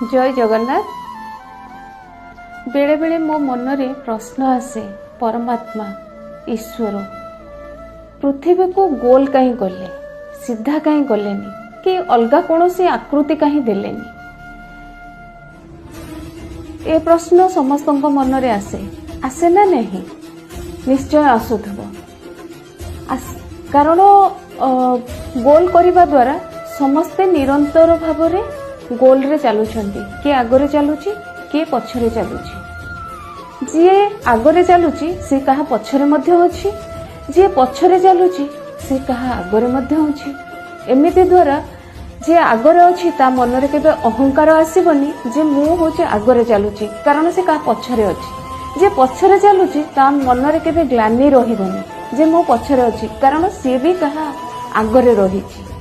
जय जगन्नाथ। बेले बेले मो मनरे प्रश्न आसे, परमात्मा ईश्वर पृथ्वी को गोल कहीं कले, सीधा कहीं कलेनी कि अलगा कौन सी आकृति कहीं देलेनी। ए प्रश्न समस्त मनरे आसे ना नहीं? निश्चय आसुथबो। कारण गोल करने द्वारा समस्ते निरंतर भाव रे गोल रे चलुछंती। किए आगरे चलुची, किए पछरे चलुची। जी आगरे चलुची सी कहा पछरे मध्य अछि, जी पछरे चलुची सी कहा आगरे मध्य अछि। एमिति द्वारा जे आगरे अछि ता मनरे केबे अहंकार आसीबनी जे मु होचे आगरे चलुची, कारण से कहा पछरे अछि। जे पछरे चलुची ता मनरे केबे ग्लानि रहिबनी जे मो पछरे अछि, कारण से भी कहा आगरे रहिछि।